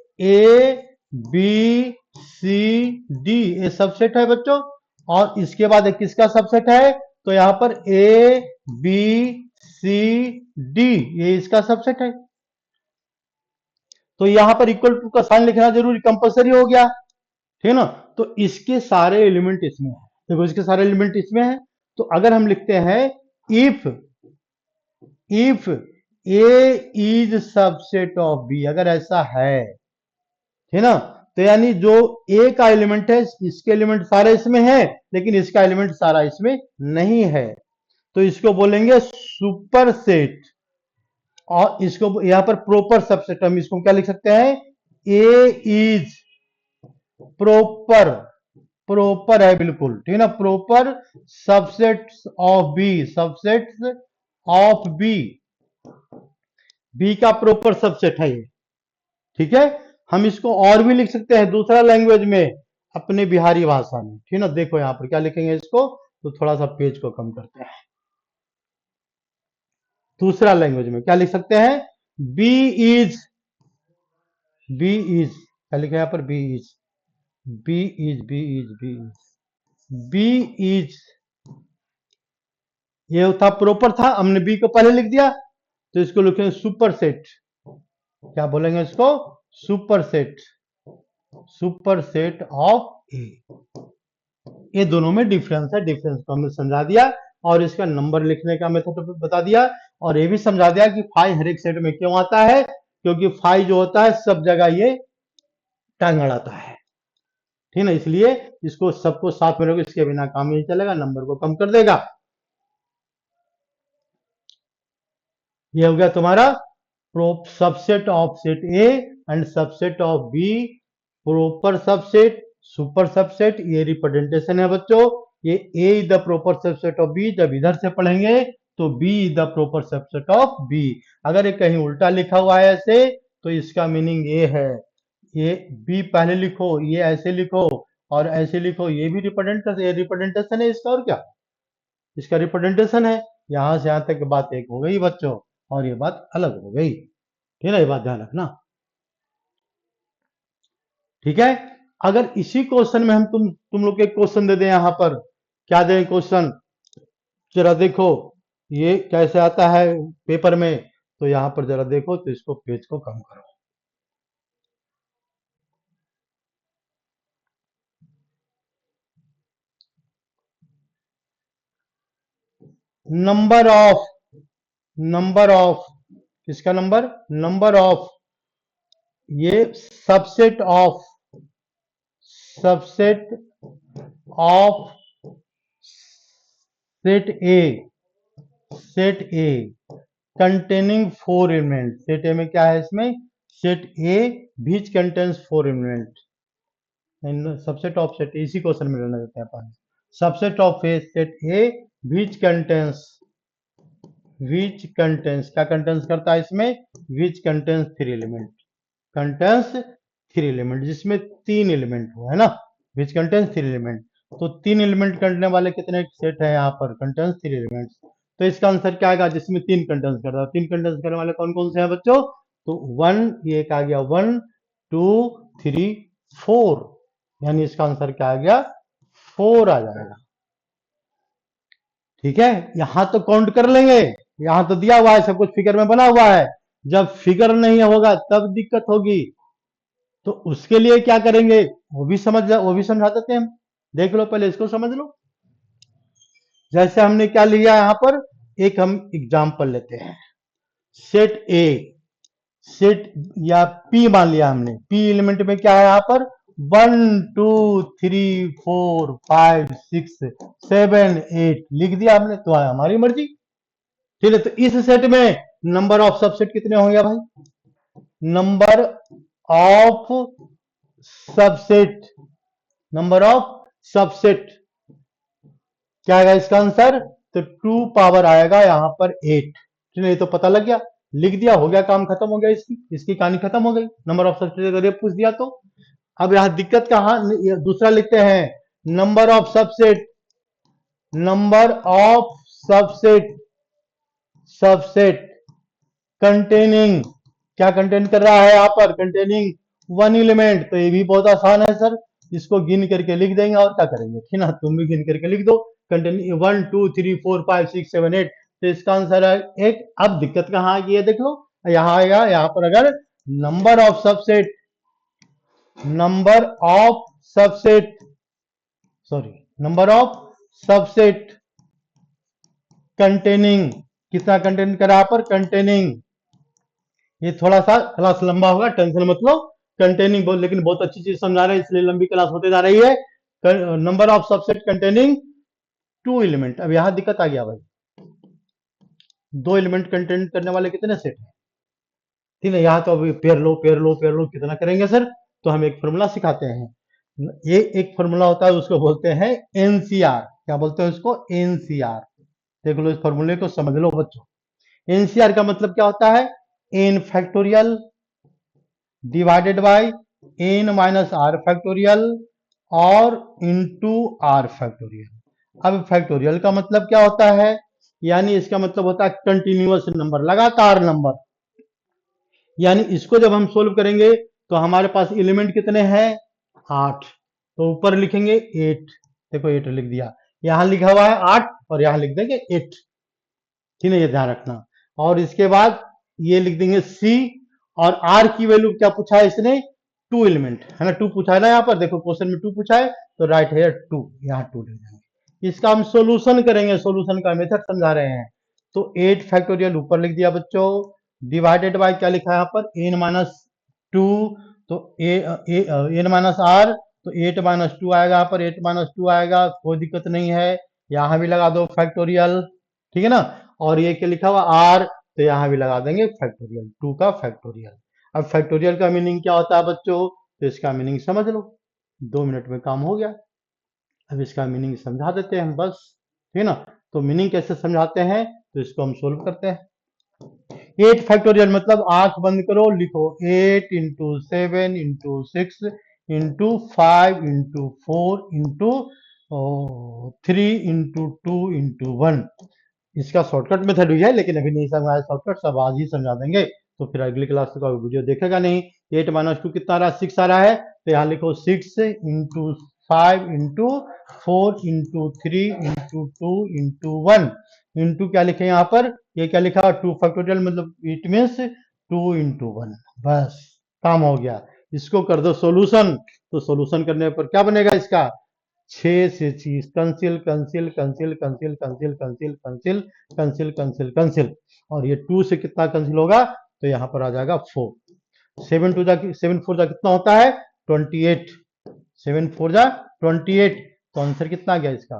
बी सी डी, ये सबसेट है बच्चों, और इसके बाद किसका सबसेट है, तो यहां पर ए बी सी डी, ये इसका सबसेट है, तो यहां पर इक्वल टू का साइन लिखना जरूरी कंपलसरी हो गया, ठीक है ना। तो इसके सारे एलिमेंट इसमें है, देखो इसके सारे एलिमेंट इसमें है, तो अगर हम लिखते हैं if A is subset of B, अगर ऐसा है ना, तो यानी जो ए का एलिमेंट है, इसके एलिमेंट सारे इसमें है, लेकिन इसका एलिमेंट सारा इसमें नहीं है, तो इसको बोलेंगे सुपर सेट, और इसको यहां पर प्रॉपर सबसेट, हम इसको क्या लिख सकते हैं, ए इज प्रॉपर, प्रॉपर है बिल्कुल, ठीक है ना, proper subsets of B, subsets of B, B का प्रॉपर सबसेट है ये, ठीक है। हम इसको और भी लिख सकते हैं दूसरा लैंग्वेज में, अपने बिहारी भाषा में, ठीक है ना। देखो यहां पर क्या लिखेंगे इसको, तो थोड़ा सा पेज को कम करते हैं, दूसरा लैंग्वेज में क्या लिख सकते हैं, बी इज, बी इज क्या लिखा है यहां पर, B is, B is, B is, B is, B is, ये था प्रॉपर था, हमने बी को पहले लिख दिया, तो इसको लिखेंगे सुपर सेट, क्या बोलेंगे इसको, super set, super set of A, ये दोनों में डिफरेंस है, डिफरेंस को हमने समझा दिया, और इसका नंबर लिखने का मेथड बता दिया, और ये भी समझा दिया कि फाइव हर एक सेट में क्यों आता है, क्योंकि फाइव जो होता है सब जगह ये टांग अड़ाता है, ठीक है, इसलिए इसको सबको साथ में रखो, इसके बिना काम नहीं चलेगा, नंबर को कम कर देगा। ये हो गया तुम्हारा subset of set A and subset of B, proper subset, super subset, ये रिप्रेजेंटेशन है बच्चों। ये A is the proper subset of B, जब इधर से पढ़ेंगे तो B is the proper subset of B. अगर ये कहीं उल्टा लिखा हुआ है ऐसे, तो इसका मीनिंग ये है, ये बी पहले लिखो, ये ऐसे लिखो और ऐसे लिखो, ये भी रिप्रेजेंटेशन है इसका, और क्या इसका रिप्रेजेंटेशन है। यहां से यहां तक बात एक हो गई बच्चों, और ये बात अलग हो गई, ठीक है ना, ये बात ध्यान रखना, ठीक है। अगर इसी क्वेश्चन में हम तुम लोग के क्वेश्चन दे दें, यहां पर क्या दें क्वेश्चन, जरा देखो ये कैसे आता है पेपर में, तो यहां पर जरा देखो, तो इसको पेज को कम करो। नंबर ऑफ किसका नंबर, नंबर ऑफ, ये subset of set A containing 4 element. Set A में क्या है, इसमें set A which contains 4 element, subset of set, इसी क्वेश्चन में लेना देते हैं अपन। Subset of a set A which contains क्या कंटेंस करता है इसमें, which contains 3 element, contains 3 element, जिसमें 3 एलिमेंट हो, है ना, विच कंटेंस 3 एलिमेंट। तो 3 एलिमेंट करने वाले कितने सेट है यहाँ पर, कंटेंस 3 एलिमेंट्स। तो इसका आंसर क्या आएगा, जिसमें 3 कंटेंस करता है, 3 कंटेंस करने वाले कौन कौन से हैं बच्चों, तो 1, ये एक आ गया 1 2 3 4, यानी इसका आंसर क्या आ गया, 4 आ जाएगा, ठीक है। यहां तो काउंट कर लेंगे, यहां तो दिया हुआ है, सब कुछ फिगर में बना हुआ है, जब फिगर नहीं होगा तब दिक्कत होगी, तो उसके लिए क्या करेंगे, वो भी समझा देते हैं हम। देख लो पहले इसको समझ लो। जैसे हमने क्या लिया यहां पर, एक हम एग्जांपल लेते हैं, सेट ए, सेट या पी मान लिया हमने, पी एलिमेंट में क्या है यहाँ पर, 1 2 3 4 5 6 7 8 लिख दिया हमने, तो हमारी मर्जी, ठीक है। तो इस सेट में नंबर ऑफ सबसेट कितने होंगे भाई, number of subset, number of subset क्या आएगा इसका आंसर, तो 2 पावर आएगा यहां पर 8, ठीक है, ये तो पता लग गया, लिख दिया, हो गया, काम खत्म हो गया, इसकी कहानी खत्म हो गई, नंबर ऑफ सबसेट अगर ये पूछ दिया तो। अब यहां दिक्कत कहां, दूसरा लिखते हैं, number of subset, number of subset containing, क्या कंटेन कर रहा है यहाँ पर, कंटेनिंग 1 एलिमेंट, तो ये भी बहुत आसान है सर, इसको गिन करके लिख देंगे, और क्या करेंगे, ठीक ना, तुम भी गिन करके लिख दो, कंटेनिंग 1 2 3 4 5 6 7 8, तो इसका आंसर है 1। अब दिक्कत कहाँ आ गई है, देख लो, यहाँ आएगा, यहाँ पर अगर number of subset, number of subset sorry number of subset containing, कितना कंटेन करा पर, कंटेनिंग, ये थोड़ा सा क्लास लंबा होगा, टेंशन मत लो, कंटेनिंग बहुत, लेकिन बहुत अच्छी चीज समझा रहे हैं, इसलिए लंबी क्लास होते जा रही है। Number of subset containing 2 element, अब यहां दिक्कत आ गया भाई, 2 एलिमेंट कंटेन करने वाले कितने सेट है, ठीक है, यहाँ तो अभी पेर लो कितना करेंगे सर, तो हम एक फॉर्मूला सिखाते हैं, ये एक फॉर्मूला होता है, उसको बोलते हैं एनसीआर, क्या बोलते हैं उसको, एनसीआर, देख लो इस फॉर्मूले को समझ लो बच्चों। एनसीआर का मतलब क्या होता है, n factorial divided by n minus r factorial और इनटू आर फैक्टोरियल। अब फैक्टोरियल का मतलब क्या होता है, यानी इसका मतलब होता है कंटिन्यूअस नंबर, लगातार नंबर, यानी इसको जब हम सोल्व करेंगे तो हमारे पास एलिमेंट कितने हैं, 8, तो ऊपर लिखेंगे 8, देखो 8 लिख दिया, यहां लिखा हुआ है 8 और यहां लिख देंगे 8, ठीक है, ये ध्यान रखना। और इसके बाद ये लिख देंगे सी, और आर की वैल्यू क्या पूछा है इसने, 2 एलिमेंट है ना, 2 पूछा है ना, यहाँ पर देखो क्वेश्चन में 2 पूछा है, तो राइट है 2, यहाँ 2 लिख देंगे। इसका हम सोल्यूशन करेंगे, सोल्यूशन का मेथड समझा रहे हैं, तो 8 फैक्टोरियल ऊपर लिख दिया बच्चों, डिवाइडेड बाय क्या लिखा है यहाँ पर, एन माइनस 2, तो एन माइनस आर, तो 8 माइनस 2 आएगा यहाँ पर, 8 माइनस 2 आएगा, कोई दिक्कत नहीं है, यहां भी लगा दो फैक्टोरियल, ठीक है ना, और ये क्या लिखा हुआ आर, तो यहाँ भी लगा देंगे फैक्टोरियल, 2 का फैक्टोरियल। अब फैक्टोरियल का मीनिंग क्या होता है बच्चों, तो इसका मीनिंग समझ लो, 2 मिनट में काम हो गया। अब इसका मीनिंग समझा देते हैं हम बस, ठीक है ना। तो मीनिंग कैसे समझाते हैं, तो इसको हम सोल्व करते हैं। 8 फैक्टोरियल मतलब आंख बंद करो, लिखो 8 into 7 into 6 into 5 into 4 into 3 into 2 into 1। इसका शॉर्टकट मेथड भी है, लेकिन अभी नहीं समझाया शॉर्टकट, सब आज ही समझा देंगे, तो फिर अगली क्लास का वीडियो देखेगा नहीं। 8 माइनस 2 कितना आ रहा है, 6 आ रहा है, तो यहाँ लिखो 6 into 5 into 4 into 3 into 2 into 1। Into क्या लिखे यहाँ पर, ये क्या लिखा, 2 फैक्टोरियल मतलब इट मीन्स 2 इंटू 1। बस काम हो गया। इसको कर दो सॉल्यूशन, तो सॉल्यूशन करने पर क्या बनेगा इसका, 6 से चीज कंसिल कंसिल कंसिल कंसिल कंसिल कंसिल कंसिल कंसिल कंसिल कंसिल, और ये 2 से कितना कंसिल होगा, तो यहाँ पर आ जाएगा 4। 7 4 जा कितना होता है, 28। 7 4 जा 28, तो आंसर कितना आ गया इसका,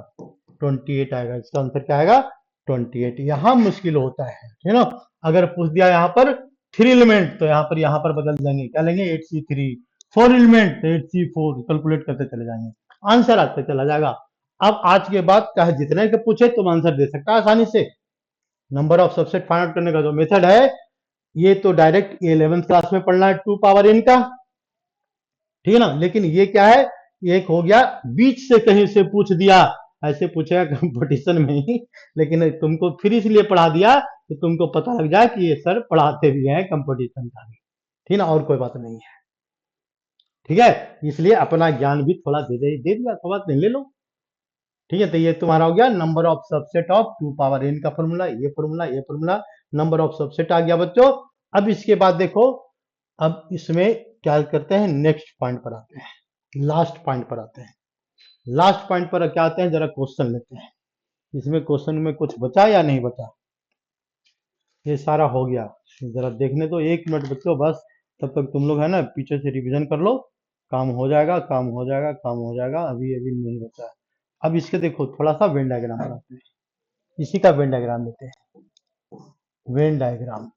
28 आएगा। इसका आंसर क्या आएगा, 28। यहां मुश्किल होता है ना। अगर पूछ दिया यहाँ पर 3 एलिमेंट, तो यहाँ पर बदल देंगे, क्या लेंगे 8C3। 4 एलिमेंट तो 8C4, कैलकुलेट करते चले जाएंगे, आंसर आते चला जाएगा। अब आज के बाद चाहे जितने के पूछे तुम आंसर दे सकता है आसानी से। Number of subset find out करने का जो मेथड है, ये तो डायरेक्ट 11th क्लास में पढ़ना है 2 पावर n का, ठीक है ना। लेकिन ये क्या है, एक हो गया बीच से कहीं से पूछ दिया, ऐसे पूछेगा कंपटीशन में ही, लेकिन तुमको फिर इसलिए पढ़ा दिया कि तुमको पता लग जाए कि ये सर पढ़ाते भी हैं कंपटीशन का भी, ठीक ना, और कोई बात नहीं है, ठीक है। इसलिए अपना ज्ञान भी थोड़ा दे दिया, तो बात नहीं ले लो, ठीक है। तो ये तुम्हारा हो गया number of subset of 2 power n का फॉर्मूला, ये फॉर्मूला, ये फॉर्मूला, नंबर ऑफ सबसेट आ गया बच्चों। अब इसके बाद देखो, अब इसमें क्या करते हैं, नेक्स्ट पॉइंट पर आते हैं, लास्ट पॉइंट पर आते हैं। लास्ट पॉइंट पर क्या आते हैं, जरा क्वेश्चन लेते हैं। इसमें क्वेश्चन में कुछ बचा या नहीं बचा, ये सारा हो गया, जरा देखने दो 1 मिनट बच्चों बस, तब तक तुम लोग है ना पीछे से रिवीजन कर लो, काम हो जाएगा, काम हो जाएगा, काम हो जाएगा, अभी अभी नहीं बचा है। अब इसके देखो थोड़ा सा वेन डायग्राम बनाते हैं, इसी का वेन डायग्राम लेते हैं, वेन डायग्राम।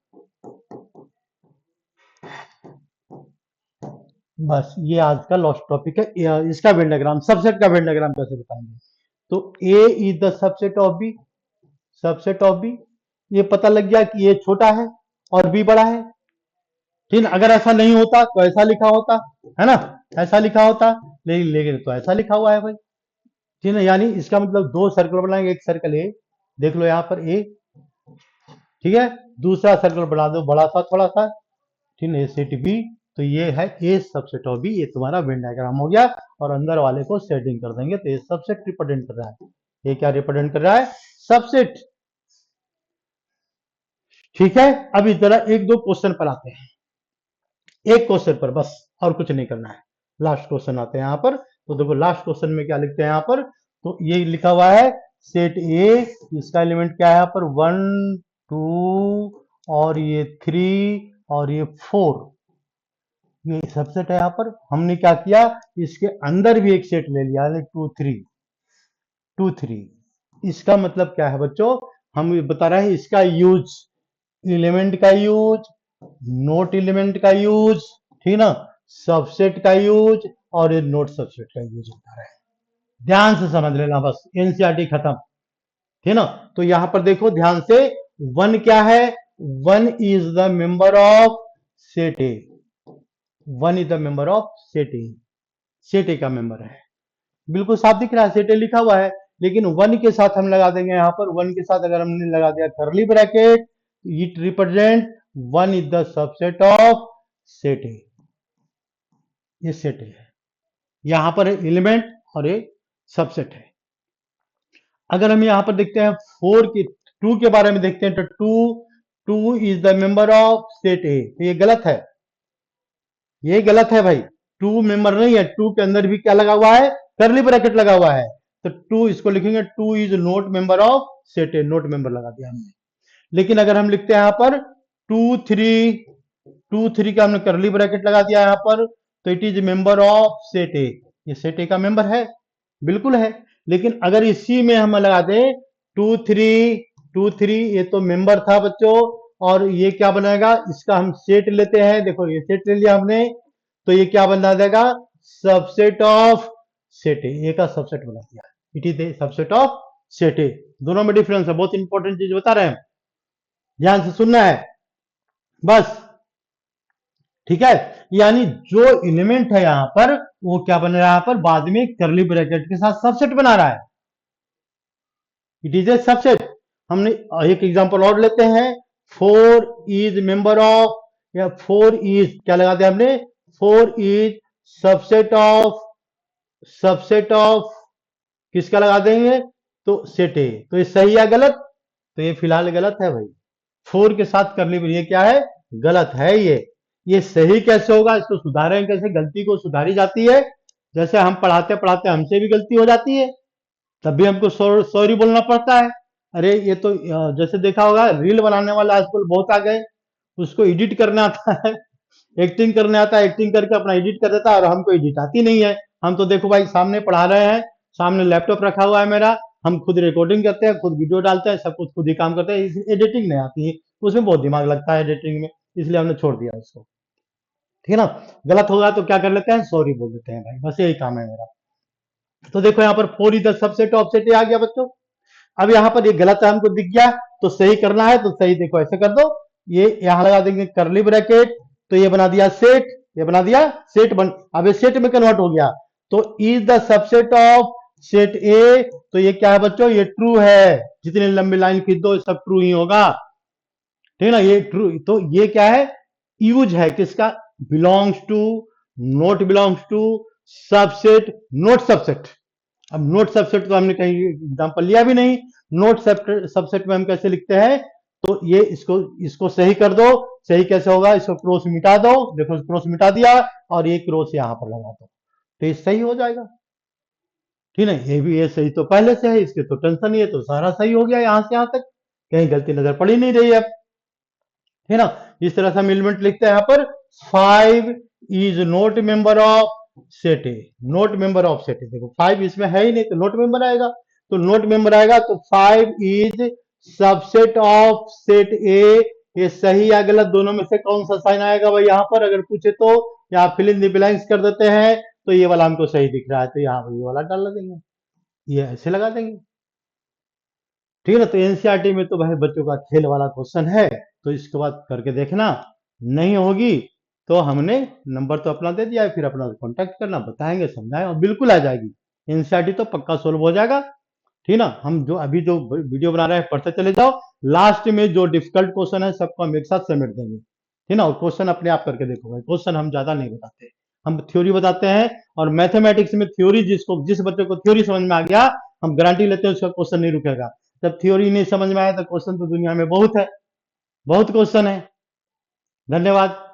बस ये आज का लास्ट टॉपिक है, इसका वेन डायग्राम, सबसेट का वेन डायग्राम कैसे बताएंगे। तो A is the subset of B, subset of B, ये पता लग गया कि ए छोटा है और बी बड़ा है, ठीक है। अगर ऐसा नहीं होता तो ऐसा लिखा होता, है ना, ऐसा लिखा होता, लेकिन तो ऐसा लिखा हुआ है भाई, ठीक है। यानी इसका मतलब 2 सर्कल बनाएंगे, एक सर्कल ए, देख लो यहाँ पर ए, ठीक है, दूसरा सर्कल बना दो बड़ा सा थोड़ा सा, ठीक है, सेट बी, तो ये है ए सबसेट ऑफ बी, ये तुम्हारा वेन डायग्राम हो गया। और अंदर वाले को सेटिंग कर देंगे, तो ये सबसेट रिप्रेजेंट कर रहा है, ये क्या रिप्रेजेंट कर रहा है, सबसेट, ठीक है। अब इस तरह 1 2 क्वेश्चन पर आते हैं, एक क्वेश्चन पर बस, और कुछ नहीं करना है। लास्ट क्वेश्चन आते हैं यहाँ पर, तो देखो लास्ट क्वेश्चन में क्या लिखते हैं यहाँ पर, तो ये लिखा हुआ है सेट ए, इसका एलिमेंट क्या है यहाँ पर 1 2 और ये 3 और ये 4, ये सबसेट है। यहाँ पर हमने क्या किया, इसके अंदर भी एक सेट ले लिया, 2 3 2 3। इसका मतलब क्या है बच्चों, हम बता रहे हैं इसका यूज, एलिमेंट का यूज, नोट एलिमेंट का यूज, ठीक ना, सबसेट का यूज और ये नोट सबसेट का यूज होता है। ध्यान से समझ लेना बस, एनसीईआरटी खत्म, ठीक ना। तो यहां पर देखो ध्यान से, 1 क्या है, 1 is the member of set A, 1 is the member of set A, set ए का मेंबर है, बिल्कुल साफ दिख रहा है, सेट ए लिखा हुआ है। लेकिन 1 के साथ हम लगा देंगे यहाँ पर, 1 के साथ अगर हमने लगा दिया करली bracket, it represent 1 is the subset of set ए, ये सेट है, यहां पर एलिमेंट और ये सबसेट है। अगर हम यहां पर देखते हैं 4 की 2 के बारे में देखते हैं, तो 2 is the member of set ए, तो ये गलत है, ये गलत है भाई, 2 मेंबर नहीं है, 2 के अंदर भी क्या लगा हुआ है, करली ब्रैकेट लगा हुआ है, तो 2 इसको लिखेंगे 2 is note member of set A, note member लगा दिया हमने। लेकिन अगर हम लिखते हैं यहाँ पर 2 3 का हमने करली ब्रैकेट लगा दिया यहाँ पर, तो it is member of set ए, ये सेट ए का मेंबर है, बिल्कुल है। लेकिन अगर इसी में हम लगा दें 2 3 2 3, ये तो मेंबर था बच्चों और ये क्या बनाएगा, इसका हम सेट लेते हैं, देखो ये सेट ले लिया हमने, तो ये क्या बना देगा, सबसेट ऑफ सेट ए, ये का सबसेट बना दिया, it is A subset of set ए। दोनों में डिफरेंस है, बहुत इंपॉर्टेंट चीज बता रहे हैं, ध्यान से सुनना है बस, ठीक है। यानी जो एलिमेंट है यहां पर वो क्या बन रहा है, यहां पर बाद में करली ब्रैकेट के साथ सबसेट बना रहा है, इट इज ए सबसेट। हमने एक एग्जांपल और लेते हैं, 4 इज मेंबर ऑफ, या 4 इज क्या लगा दिया हमने, 4 इज सबसेट ऑफ किसका लगा देंगे, तो सेट ए। तो ये सही है गलत, तो ये फिलहाल गलत है भाई, 4 के साथ करली ये क्या है, गलत है ये सही कैसे होगा, इसको सुधारें कैसे, गलती को सुधारी जाती है, जैसे हम पढ़ाते पढ़ाते हमसे भी गलती हो जाती है, तब भी हमको सॉरी बोलना पड़ता है। अरे ये तो जैसे देखा होगा, रील बनाने वाले आजकल बहुत आ गए, उसको एडिट करना आता है, एक्टिंग करने आता है, एक्टिंग करके अपना एडिट कर देता है, और हमको एडिट आती नहीं है। हम तो देखो भाई सामने पढ़ा रहे हैं, सामने लैपटॉप रखा हुआ है मेरा, हम खुद रिकॉर्डिंग करते हैं, खुद वीडियो डालते हैं, सब कुछ खुद ही काम करते हैं, एडिटिंग नहीं आती है, उसमें बहुत दिमाग लगता है एडिटिंग में, इसलिए हमने छोड़ दिया उसको, ठीक है ना। गलत होगा तो क्या कर लेते हैं, सॉरी बोल देते हैं भाई, बस यही काम है मेरा। तो देखो यहाँ पर 4 is the subset of set A आ गया बच्चों। अब यहाँ पर ये गलत है हमको दिख गया, तो सही करना है तो सही, देखो ऐसे कर दो, ये यहां लगा देंगे करली ब्रैकेट, तो ये बना दिया सेट, ये बना दिया सेट बन, अब ये सेट में कन्वर्ट हो गया, तो is the subset of set ए, तो ये क्या है बच्चों, ये ट्रू है, जितनी लंबी लाइन खींच दो सब ट्रू ही होगा, ठीक है ना, ये ट्रू। तो ये क्या है, यूज है किसका, belongs to, not belongs to, subset, not subset. अब नोट सबसेट तो हमने कहीं एग्जांपल लिया भी नहीं, नोट सबसेट में हम कैसे लिखते हैं, तो ये इसको सही कर दो, सही कैसे होगा, इसको क्रॉस मिटा दो, देखो क्रॉस मिटा दिया, और ये क्रॉस यहां पर लगा दो, तो ये सही हो जाएगा, ठीक है। ये भी, ये सही तो पहले से है, इसके तो टेंशन नहीं है, तो सारा सही हो गया यहां से यहां तक, कहीं गलती नजर पड़ी नहीं रही है, है ना। इस तरह से हम एलिमेंट लिखते हैं, यहाँ पर 5 is note member of set A, note member of set ए, देखो 5 इसमें है ही नहीं, तो नोट मेंबर आएगा, तो नोट मेंबर आएगा, तो 5 इज सबसेट ऑफ सेट ए, ये सही या गलत दोनों में से कौन सा साइन आएगा भाई, यहाँ पर अगर पूछे तो, या फिल इन द ब्लैंक्स कर देते हैं, तो ये वाला हमको सही दिख रहा है, तो यहाँ ये वाला डाल देंगे, ये ऐसे लगा देंगे, ठीक है ना। तो एनसीईआरटी में तो भाई बच्चों का खेल वाला क्वेश्चन है, तो इसके बाद करके देखना, नहीं होगी तो हमने नंबर तो अपना दे दिया है, फिर अपना कांटेक्ट करना, बताएंगे समझाएंगे, और बिल्कुल आ जाएगी एनसीईआरटी, तो पक्का सोल्व हो जाएगा, ठीक ना। हम जो अभी जो वीडियो बना रहे हैं पढ़ते चले जाओ, लास्ट में जो डिफिकल्ट क्वेश्चन है सबको हम एक साथ समेट देंगे, ठीक ना। और क्वेश्चन अपने आप करके देखो भाई, क्वेश्चन हम ज्यादा नहीं बताते, हम थ्योरी बताते हैं, और मैथमेटिक्स में थ्योरी, जिस बच्चे को थ्योरी समझ में आ गया, हम गारंटी लेते हैं उसका क्वेश्चन नहीं रुकेगा। जब थ्योरी नहीं समझ में आया तो क्वेश्चन तो दुनिया में बहुत है, बहुत क्वेश्चन है। धन्यवाद।